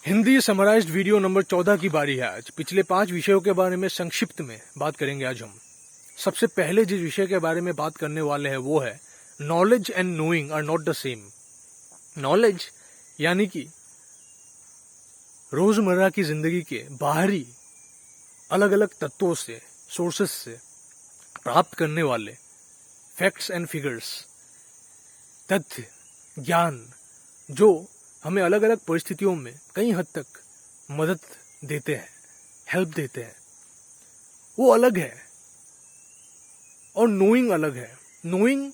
Hindi summarised video number 14 की बारी है आज। पिछले 5 विषयों के बारे में संक्षिप्त में बात करेंगे आज हम। सबसे पहले जिस विषय के बारे में बात करने वाले हैं वो है knowledge and knowing are not the same. Knowledge यानी कि रोजमर्रा की जिंदगी के बाहरी अलग अलग तत्वों से, सोर्सेस से प्राप्त करने वाले फैक्ट्स एंड फिगर्स, तथ्य, ज्ञान जो हमें अलग अलग परिस्थितियों में कई हद तक मदद देते हैं, हेल्प देते हैं, वो अलग है। और नोइंग अलग है। नोइंग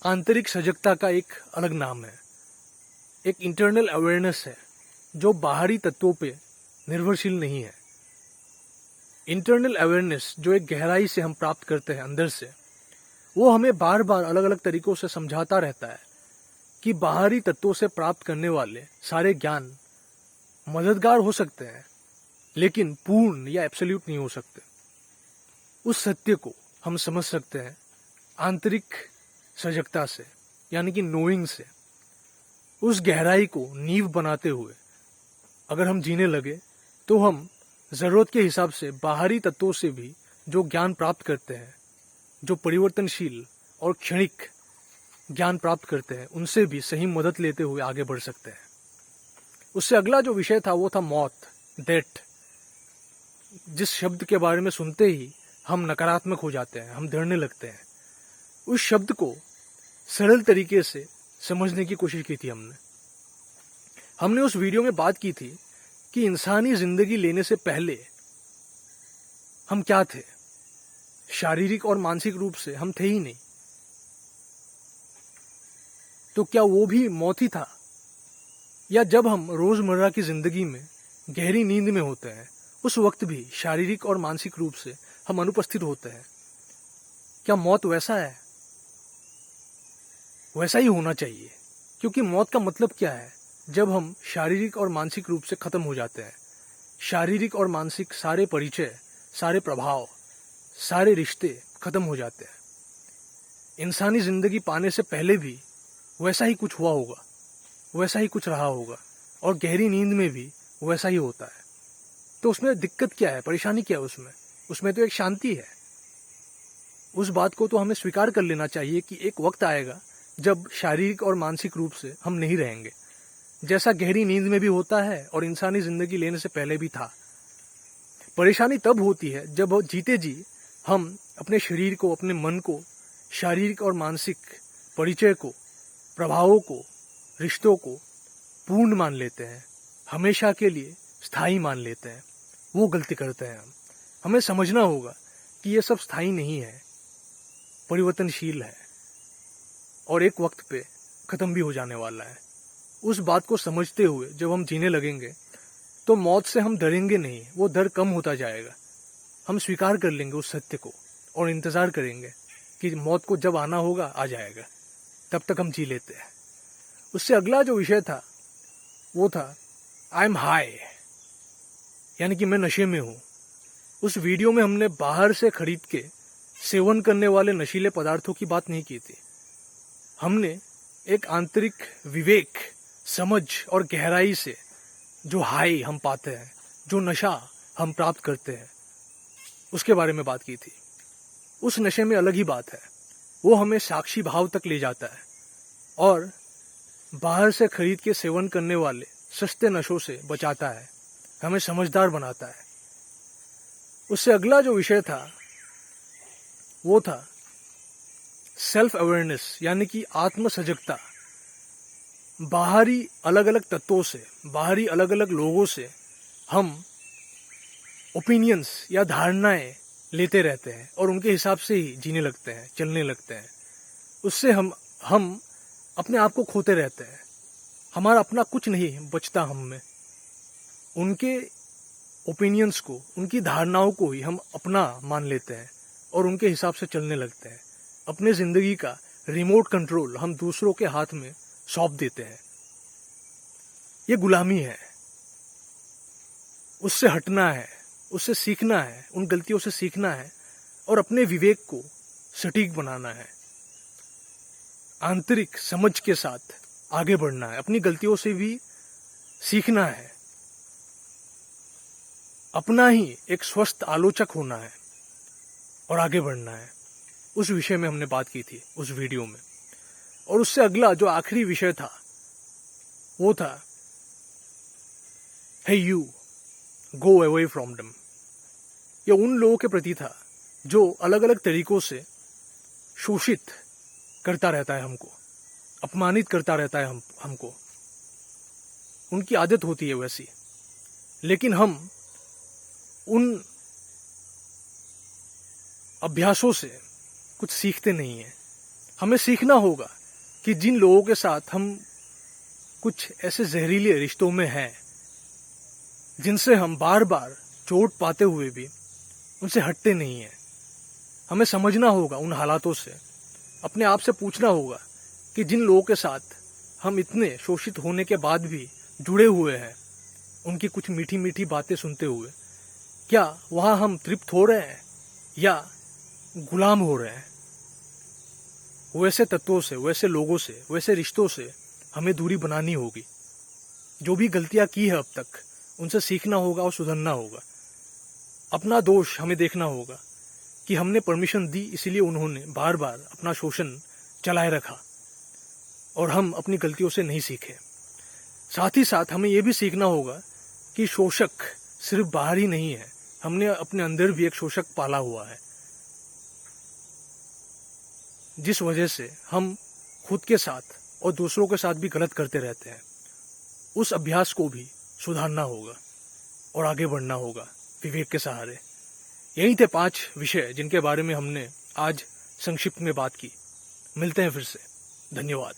आंतरिक सजगता का एक अलग नाम है, एक इंटरनल अवेयरनेस है जो बाहरी तत्वों पे निर्भरशील नहीं है। इंटरनल अवेयरनेस जो एक गहराई से हम प्राप्त करते हैं अंदर से, वो हमें बार बार अलग अलग तरीकों से समझाता रहता है कि बाहरी तत्वों से प्राप्त करने वाले सारे ज्ञान मददगार हो सकते हैं लेकिन पूर्ण या एब्सोल्यूट नहीं हो सकते। उस सत्य को हम समझ सकते हैं आंतरिक सजगता से, यानी कि नोइंग से। उस गहराई को नींव बनाते हुए अगर हम जीने लगे तो हम जरूरत के हिसाब से बाहरी तत्वों से भी जो ज्ञान प्राप्त करते हैं, जो परिवर्तनशील और क्षणिक ज्ञान प्राप्त करते हैं, उनसे भी सही मदद लेते हुए आगे बढ़ सकते हैं। उससे अगला जो विषय था वो था मौत, डेथ। जिस शब्द के बारे में सुनते ही हम नकारात्मक हो जाते हैं, हम डरने लगते हैं, उस शब्द को सरल तरीके से समझने की कोशिश की थी हमने उस वीडियो में बात की थी कि इंसानी जिंदगी लेने से पहले हम क्या थे। शारीरिक और मानसिक रूप से हम थे ही नहीं, तो क्या वो भी मौत ही था? या जब हम रोजमर्रा की जिंदगी में गहरी नींद में होते हैं, उस वक्त भी शारीरिक और मानसिक रूप से हम अनुपस्थित होते हैं, क्या मौत वैसा है? वैसा ही होना चाहिए, क्योंकि मौत का मतलब क्या है? जब हम शारीरिक और मानसिक रूप से खत्म हो जाते हैं। शारीरिक और मानसिक सारे परिचय, सारे प्रभाव, सारे रिश्ते खत्म हो जाते हैं। इंसानी जिंदगी पाने से पहले भी वैसा ही कुछ हुआ होगा, वैसा ही कुछ रहा होगा, और गहरी नींद में भी वैसा ही होता है। तो उसमें दिक्कत क्या है, परेशानी क्या है? उसमें तो एक शांति है। उस बात को तो हमें स्वीकार कर लेना चाहिए कि एक वक्त आएगा जब शारीरिक और मानसिक रूप से हम नहीं रहेंगे, जैसा गहरी नींद में भी होता है और इंसानी जिंदगी लेने से पहले भी था। परेशानी तब होती है जब जीते जी हम अपने शरीर को, अपने मन को, शारीरिक और मानसिक परिचय को, प्रभावों को, रिश्तों को पूर्ण मान लेते हैं, हमेशा के लिए स्थायी मान लेते हैं। वो गलती करते हैं हमें समझना होगा कि ये सब स्थायी नहीं है, परिवर्तनशील है और एक वक्त पे खत्म भी हो जाने वाला है। उस बात को समझते हुए जब हम जीने लगेंगे तो मौत से हम डरेंगे नहीं, वो डर कम होता जाएगा। हम स्वीकार कर लेंगे उस सत्य को और इंतजार करेंगे कि मौत को जब आना होगा आ जाएगा, तब तक हम जी लेते हैं। उससे अगला जो विषय था वो था आई एम हाई, यानी कि मैं नशे में हूं। उस वीडियो में हमने बाहर से खरीद के सेवन करने वाले नशीले पदार्थों की बात नहीं की थी। हमने एक आंतरिक विवेक, समझ और गहराई से जो हाई हम पाते हैं, जो नशा हम प्राप्त करते हैं, उसके बारे में बात की थी। उस नशे में अलग ही बात है, वो हमें साक्षी भाव तक ले जाता है और बाहर से खरीद के सेवन करने वाले सस्ते नशों से बचाता है, हमें समझदार बनाता है। उससे अगला जो विषय था वो था सेल्फ अवेयरनेस, यानी कि आत्म सजगता। बाहरी अलग अलग तत्वों से, बाहरी अलग अलग लोगों से हम ओपिनियंस या धारणाएं लेते रहते हैं और उनके हिसाब से ही जीने लगते हैं, चलने लगते हैं। उससे हम अपने आप को खोते रहते हैं। हमारा अपना कुछ नहीं बचता हम में। उनके ओपिनियंस को, उनकी धारणाओं को ही हम अपना मान लेते हैं और उनके हिसाब से चलने लगते हैं। अपने जिंदगी का रिमोट कंट्रोल हम दूसरों के हाथ में सौंप देते हैं। ये गुलामी है। उससे हटना है, उससे सीखना है, उन गलतियों से सीखना है और अपने विवेक को सटीक बनाना है। आंतरिक समझ के साथ आगे बढ़ना है, अपनी गलतियों से भी सीखना है, अपना ही एक स्वस्थ आलोचक होना है और आगे बढ़ना है। उस विषय में हमने बात की थी उस वीडियो में। और उससे अगला जो आखिरी विषय था वो था hey you, go away from them. ये उन लोगों के प्रति था जो अलग अलग तरीकों से शोषित करता रहता है हमको, अपमानित करता रहता है हमको। उनकी आदत होती है वैसी। लेकिन हम उन अभ्यासों से कुछ सीखते नहीं हैं। हमें सीखना होगा कि जिन लोगों के साथ हम कुछ ऐसे जहरीले रिश्तों में हैं जिनसे हम बार बार चोट पाते हुए भी उनसे हटते नहीं हैं, हमें समझना होगा उन हालातों से, अपने आप से पूछना होगा कि जिन लोगों के साथ हम इतने शोषित होने के बाद भी जुड़े हुए हैं, उनकी कुछ मीठी मीठी बातें सुनते हुए, क्या वहां हम तृप्त हो रहे हैं या गुलाम हो रहे हैं? वैसे तत्वों से, वैसे लोगों से, वैसे रिश्तों से हमें दूरी बनानी होगी। जो भी गलतियां की है अब तक, उनसे सीखना होगा और सुधरना होगा। अपना दोष हमें देखना होगा कि हमने परमिशन दी, इसीलिए उन्होंने बार बार अपना शोषण चलाए रखा और हम अपनी गलतियों से नहीं सीखे। साथ ही साथ हमें यह भी सीखना होगा कि शोषक सिर्फ बाहर ही नहीं है, हमने अपने अंदर भी एक शोषक पाला हुआ है, जिस वजह से हम खुद के साथ और दूसरों के साथ भी गलत करते रहते हैं। उस अभ्यास को भी सुधारना होगा और आगे बढ़ना होगा विवेक के सहारे। यही थे 5 विषय जिनके बारे में हमने आज संक्षिप्त में बात की। मिलते हैं फिर से। धन्यवाद।